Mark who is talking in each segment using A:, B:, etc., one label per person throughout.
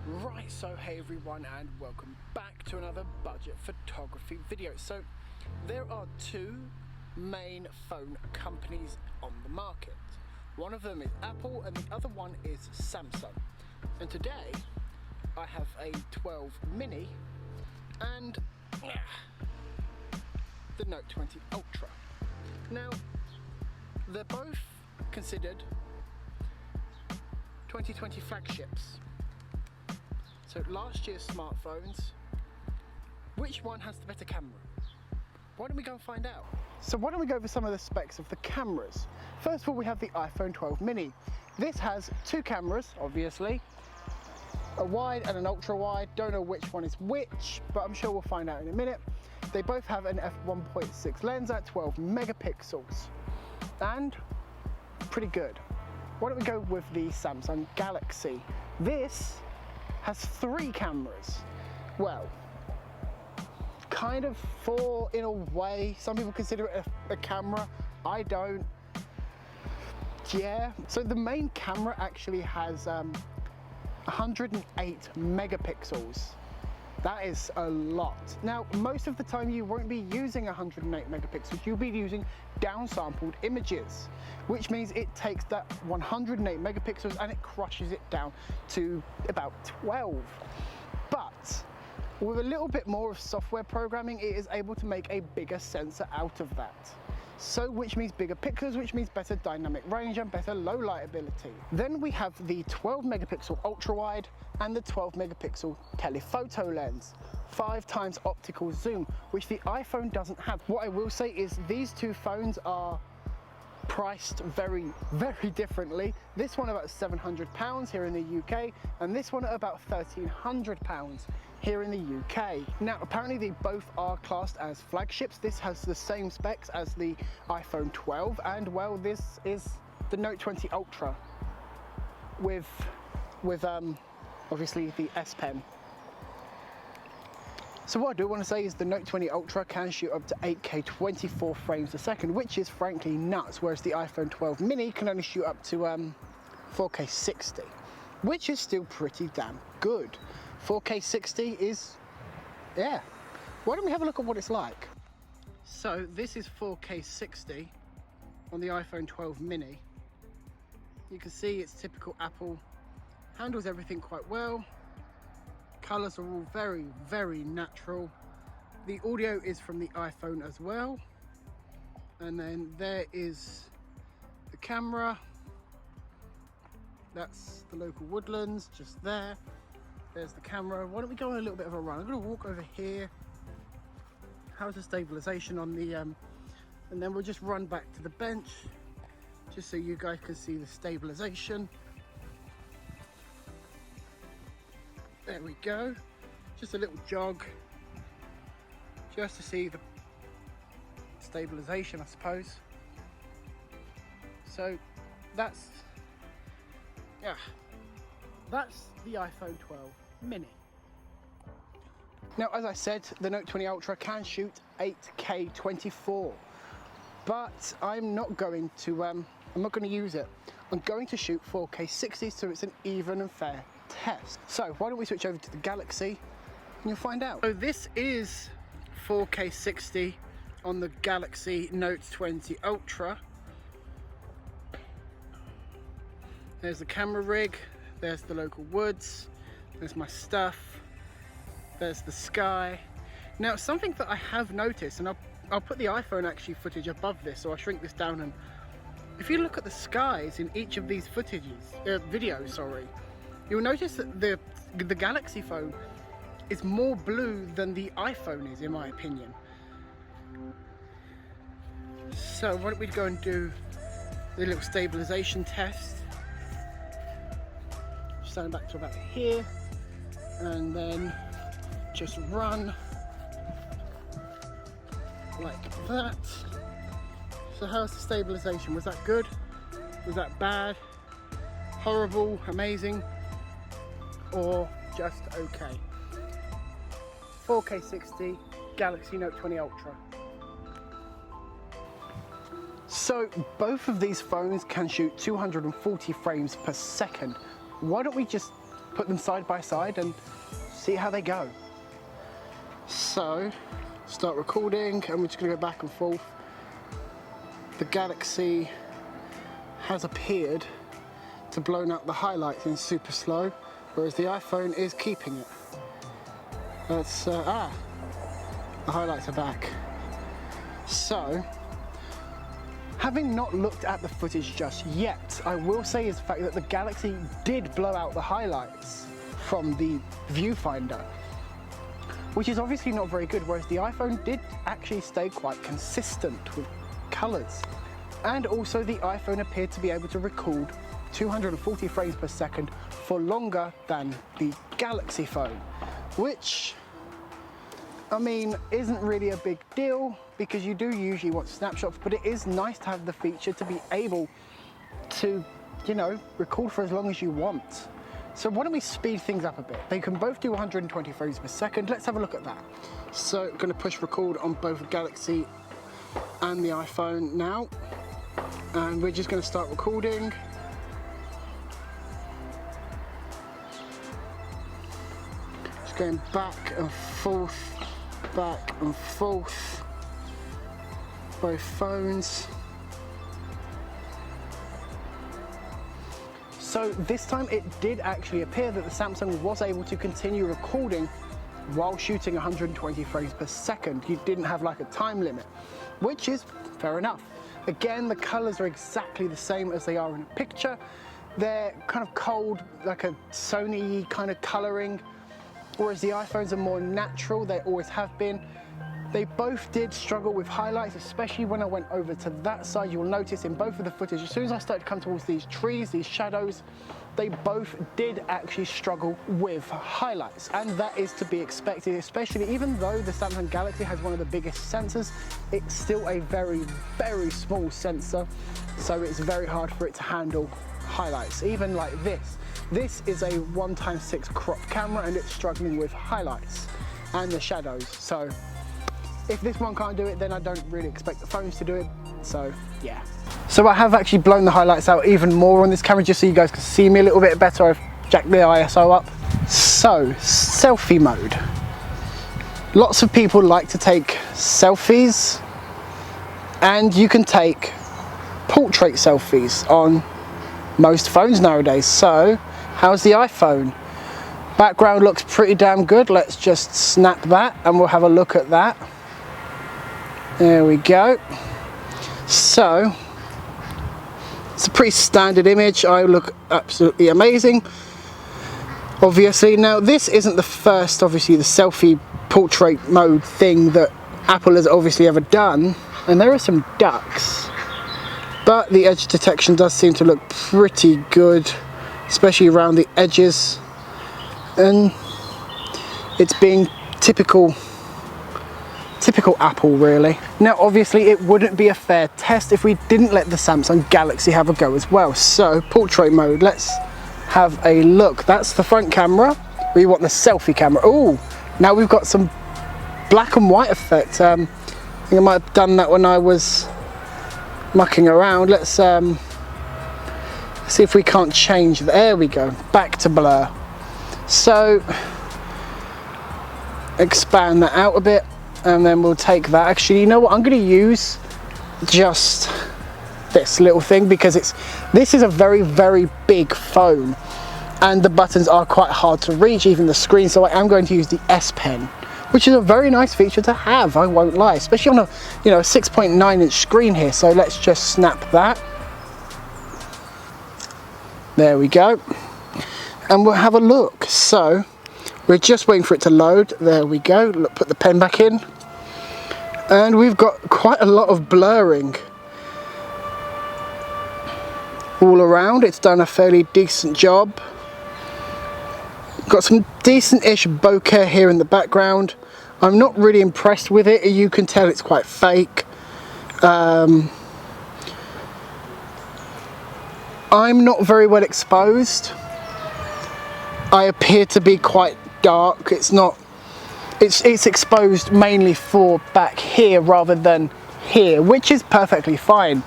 A: Right, so hey everyone and welcome back to another budget photography video. So there are two main phone companies on the market. One of them is Apple and the other one is Samsung. And today I have a 12 mini and the Note 20 Ultra. Now they're both considered 2020 flagships. So last year's smartphones, which one has the better camera? Why don't we go and find out? So why don't we go over some of the specs of the cameras? First of all, we have the iPhone 12 mini. This has two cameras, obviously, a wide and an ultra wide. Don't know which one is which, but I'm sure we'll find out in a minute. They both have an f1.6 lens at 12 megapixels and pretty good. Why don't we go with the Samsung Galaxy? This has three cameras. Well, kind of four in a way. Some people consider it a camera. I don't. Yeah, so the main camera actually has 108 megapixels. That is a lot. Now, most of the time you won't be using 108 megapixels. You'll be using downsampled images, which means it takes that 108 megapixels and it crushes it down to about 12. But with a little bit more of software programming, it is able to make a bigger sensor out of that. So, which means bigger pixels, which means better dynamic range and better low light ability. Then we have the 12 megapixel ultra wide and the 12 megapixel telephoto lens, 5 times optical zoom, which the iPhone doesn't have. What I will say is these two phones are priced very, very differently. This one about £700 here in the UK, and this one at about £1,300 here in the UK. Now, apparently they both are classed as flagships. This has the same specs as the iPhone 12, and well, this is the Note 20 Ultra with obviously the S Pen. So what I do want to say is the Note 20 Ultra can shoot up to 8K 24 frames a second, which is frankly nuts, whereas the iPhone 12 mini can only shoot up to 4K 60, which is still pretty damn good. 4K 60 is, yeah. Why don't we have a look at what it's like? So this is 4K 60 on the iPhone 12 mini. You can see it's typical Apple, handles everything quite well. Colors are all very, very natural. The audio is from the iPhone as well. And then there is the camera. That's the local woodlands just there. There's the camera. Why don't we go on a little bit of a run? I'm going to walk over here. How's the stabilization on the and then we'll just run back to the bench just so you guys can see the stabilization. There we go. Just a little jog just to see the stabilization, I suppose. So that's the iPhone 12 mini. Now, as I said, the Note 20 Ultra can shoot 8K 24, but I'm not going to use it. I'm going to shoot 4K 60, so it's an even and fair test. So why don't we switch over to the Galaxy and you'll find out. So this is 4K 60 on the Galaxy Note 20 Ultra. There's the camera rig, there's the local woods, there's my stuff, there's the sky. Now, something that I have noticed, and I'll put the iPhone actually footage above this, so I'll shrink this down, and if you look at the skies in each of these videos, sorry, you'll notice that the Galaxy phone is more blue than the iPhone is, in my opinion. So why don't we go and do the little stabilization test. Stand back to about here, and then just run like that. So how's the stabilization? Was that good? Was that bad? Horrible? Amazing? Or just okay? 4K 60 Galaxy Note 20 Ultra. So both of these phones can shoot 240 frames per second. Why don't we just put them side by side and see how they go. So, start recording, and we're just gonna go back and forth. The Galaxy has appeared to blown out the highlights in super slow, whereas the iPhone is keeping it. That's, the highlights are back. So, having not looked at the footage just yet, I will say is the fact that the Galaxy did blow out the highlights from the viewfinder, which is obviously not very good, whereas the iPhone did actually stay quite consistent with colors. And also the iPhone appeared to be able to record 240 frames per second for longer than the Galaxy phone, which, I mean, isn't really a big deal because you do usually want snapshots, but it is nice to have the feature to be able to, you know, record for as long as you want. So why don't we speed things up a bit? They can both do 120 frames per second. Let's have a look at that. So I'm going to push record on both the Galaxy and the iPhone now. And we're just going to start recording. Just going back and forth, both phones. So this time it did actually appear that the Samsung was able to continue recording while shooting 120 frames per second. You didn't have like a time limit, which is fair enough. Again, the colors are exactly the same as they are in a picture. They're kind of cold, like a Sony kind of coloring, whereas the iPhones are more natural. They always have been. They both did struggle with highlights, especially when I went over to that side. You'll notice in both of the footage, as soon as I started to come towards these trees, these shadows, they both did actually struggle with highlights. And that is to be expected, especially even though the Samsung Galaxy has one of the biggest sensors, it's still a very, very small sensor. So it's very hard for it to handle highlights, even like this. This is a 1x6 crop camera and it's struggling with highlights and the shadows. So if this one can't do it, then I don't really expect the phones to do it, so yeah. So I have actually blown the highlights out even more on this camera just so you guys can see me a little bit better. I've jacked the ISO up. So, selfie mode. Lots of people like to take selfies, and you can take portrait selfies on most phones nowadays. So, how's the iPhone? Background looks pretty damn good. Let's just snap that and we'll have a look at that. There we go. So, it's a pretty standard image. I look absolutely amazing, obviously. Now, this isn't the first, obviously, the selfie portrait mode thing that Apple has obviously ever done. And there are some ducks, but the edge detection does seem to look pretty good, especially around the edges. And it's being typical Apple, really. Now obviously it wouldn't be a fair test if we didn't let the Samsung Galaxy have a go as well. So portrait mode, let's have a look. That's the front camera. We want the selfie camera. Oh, now we've got some black and white effect. I think I might have done that when I was mucking around. Let's see if we can't change. There we go, back to blur. So expand that out a bit, and then we'll take that. Actually, you know what, I'm going to use just this little thing because this is a very, very big phone and the buttons are quite hard to reach, even the screen. So I am going to use the S Pen, which is a very nice feature to have, I won't lie, especially on a 6.9 inch screen here. So let's just snap that. There we go. And we'll have a look. So we're just waiting for it to load. There we go. Look, put the pen back in. And we've got quite a lot of blurring all around. It's done a fairly decent job. Got some decent-ish bokeh here in the background. I'm not really impressed with it. You can tell it's quite fake. I'm not very well exposed. I appear to be quite dark. It's not. It's exposed mainly for back here rather than here, which is perfectly fine.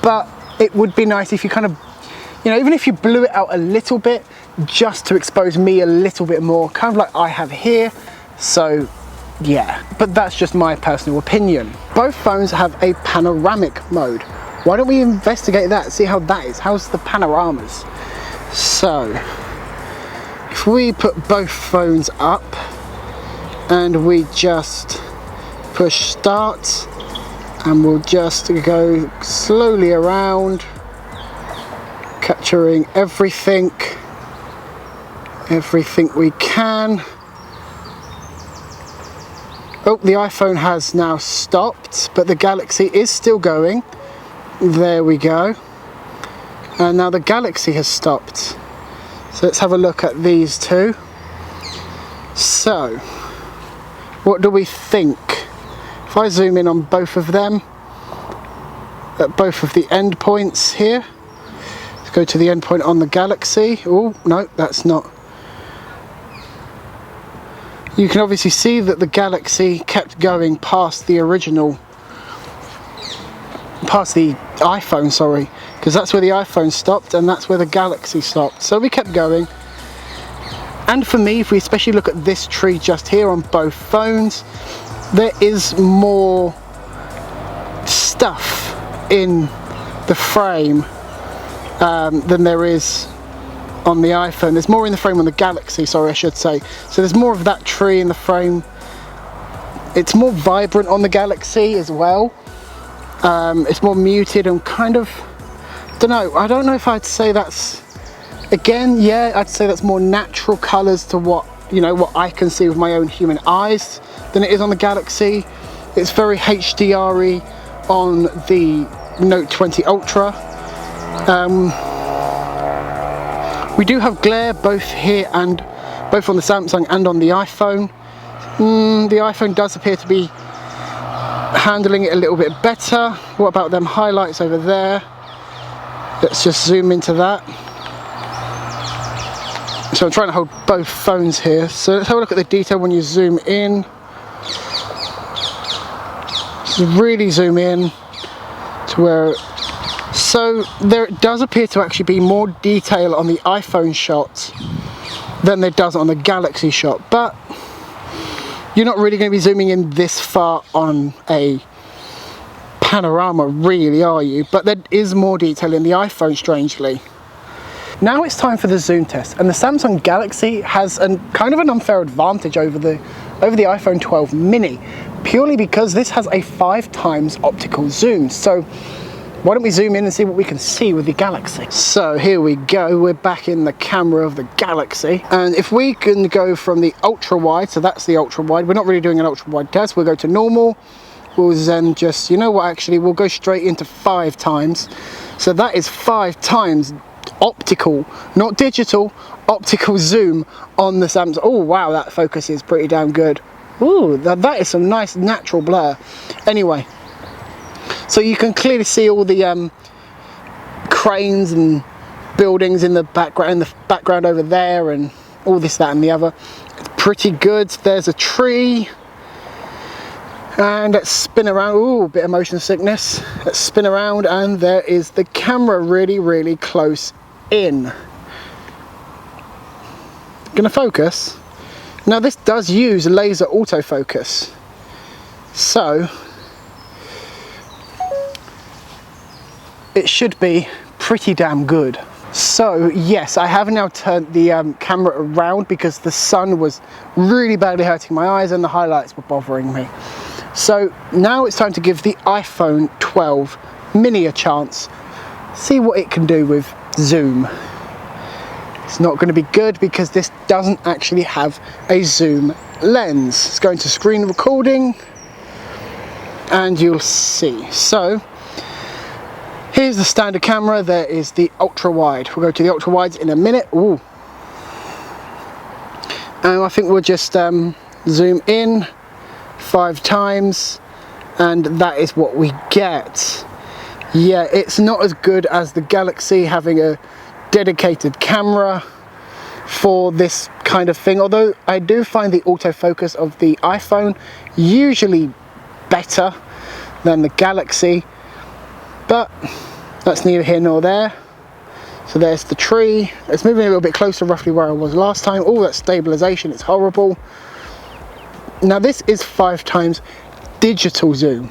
A: But it would be nice if you kind of, even if you blew it out a little bit, just to expose me a little bit more, kind of like I have here. So yeah, but that's just my personal opinion. Both phones have a panoramic mode. Why don't we investigate that, see how that is? How's the panoramas? So if we put both phones up and we just push start, and we'll just go slowly around, capturing everything we can. Oh, the iPhone has now stopped, but the Galaxy is still going. There we go. And now the Galaxy has stopped. So let's have a look at these two. So, what do we think? If I zoom in on both of them, at both of the endpoints here, let's go to the endpoint on the Galaxy. Oh, no, that's not. You can obviously see that the Galaxy kept going past the original, past the iPhone, sorry, because that's where the iPhone stopped and that's where the Galaxy stopped. So we kept going. And for me, if we especially look at this tree just here on both phones, there is more stuff in the frame than there is on the iPhone. There's more in the frame on the Galaxy, sorry, I should say. So there's more of that tree in the frame. It's more vibrant on the Galaxy as well. It's more muted and kind of, I don't know if I'd say that's, again, yeah, I'd say that's more natural colours to what, what I can see with my own human eyes than it is on the Galaxy. It's very HDR-y on the Note 20 Ultra. We do have glare both here and both on the Samsung and on the iPhone. The iPhone does appear to be handling it a little bit better. What about them highlights over there? Let's just zoom into that. So I'm trying to hold both phones here. So let's have a look at the detail when you zoom in. Really zoom in to where. So there does appear to actually be more detail on the iPhone shot than there does on the Galaxy shot, but you're not really going to be zooming in this far on a panorama, really, are you? But there is more detail in the iPhone, strangely. Now it's time for the zoom test, and the Samsung Galaxy has kind of an unfair advantage over the iPhone 12 mini, purely because this has a 5x optical zoom. So why don't we zoom in and see what we can see with the Galaxy? So here we go, we're back in the camera of the Galaxy. And if we can go from the ultra wide, so that's the ultra wide, we're not really doing an ultra wide test, we'll go to normal. We'll then just, actually we'll go straight into 5x. So that is 5x optical, not digital, optical zoom on the Samsung. Oh wow, that focus is pretty damn good. Ooh, that is some nice natural blur. Anyway, so you can clearly see all the cranes and buildings in the background over there, and all this, that and the other. It's pretty good. There's a tree. And let's spin around. Ooh, a bit of motion sickness. Let's spin around, and there is the camera really, really close in. Gonna focus. Now this does use laser autofocus. So it should be pretty damn good. So yes, I have now turned the camera around because the sun was really badly hurting my eyes and the highlights were bothering me. So now it's time to give the iPhone 12 mini a chance. See what it can do with zoom. It's not going to be good because this doesn't actually have a zoom lens. It's going to screen recording and you'll see. So here's the standard camera. There is the ultra wide. We'll go to the ultra wides in a minute. Ooh. And I think we'll just zoom in 5x, and that is what we get. Yeah, it's not as good as the Galaxy having a dedicated camera for this kind of thing, although I do find the autofocus of the iPhone usually better than the Galaxy, but that's neither here nor there. So there's the tree. It's moving a little bit closer, roughly where I was last time. All that stabilization, it's horrible. Now this is 5 times digital zoom.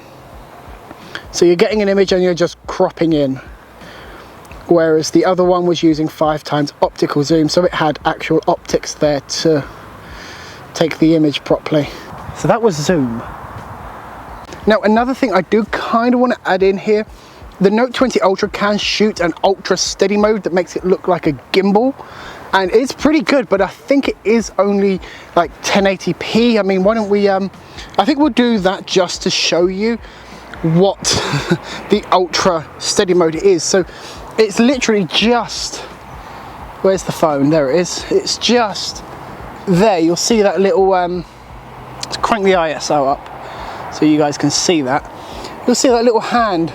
A: So you're getting an image and you're just cropping in. Whereas the other one was using 5 times optical zoom, so it had actual optics there to take the image properly. So that was zoom. Now another thing I do kind of want to add in here, the Note 20 Ultra can shoot an ultra steady mode that makes it look like a gimbal, and it's pretty good, but I think it is only like 1080p. I mean, why don't we, I think we'll do that just to show you what the ultra steady mode is. So it's literally just, where's the phone? There it is. It's just there. You'll see that little, let's crank the ISO up so you guys can see that. You'll see that little hand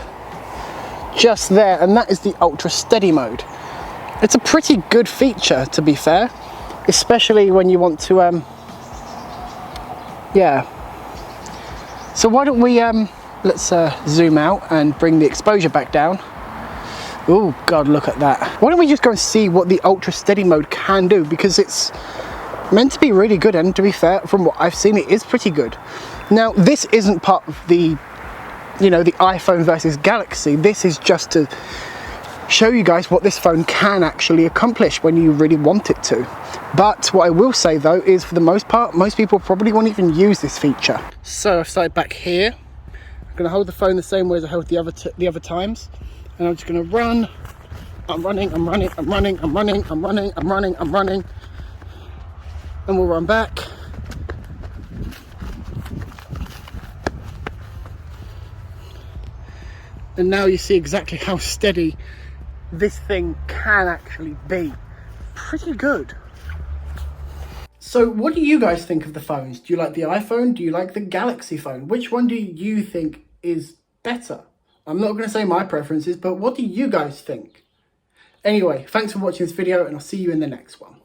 A: just there, and that is the ultra steady mode. It's a pretty good feature, to be fair, especially when you want to, yeah. So why don't we, let's zoom out and bring the exposure back down. Oh God, look at that. Why don't we just go and see what the ultra steady mode can do, because it's meant to be really good, and to be fair, from what I've seen, it is pretty good. Now, this isn't part of the, you know, the iPhone versus Galaxy. This is just to show you guys what this phone can actually accomplish when you really want it to. But what I will say though is, for the most part, most people probably won't even use this feature. So I've started back here. I'm going to hold the phone the same way as I held the other times, and I'm just going to run. I'm running, I'm running, I'm running, I'm running, I'm running, I'm running, I'm running, and we'll run back. And now you see exactly how steady this thing can actually be. Pretty good. So what do you guys think of the phones? Do you like the iPhone? Do you like the Galaxy phone? Which one do you think is better? I'm not going to say my preferences, but what do you guys think? Anyway, thanks for watching this video, and I'll see you in the next one.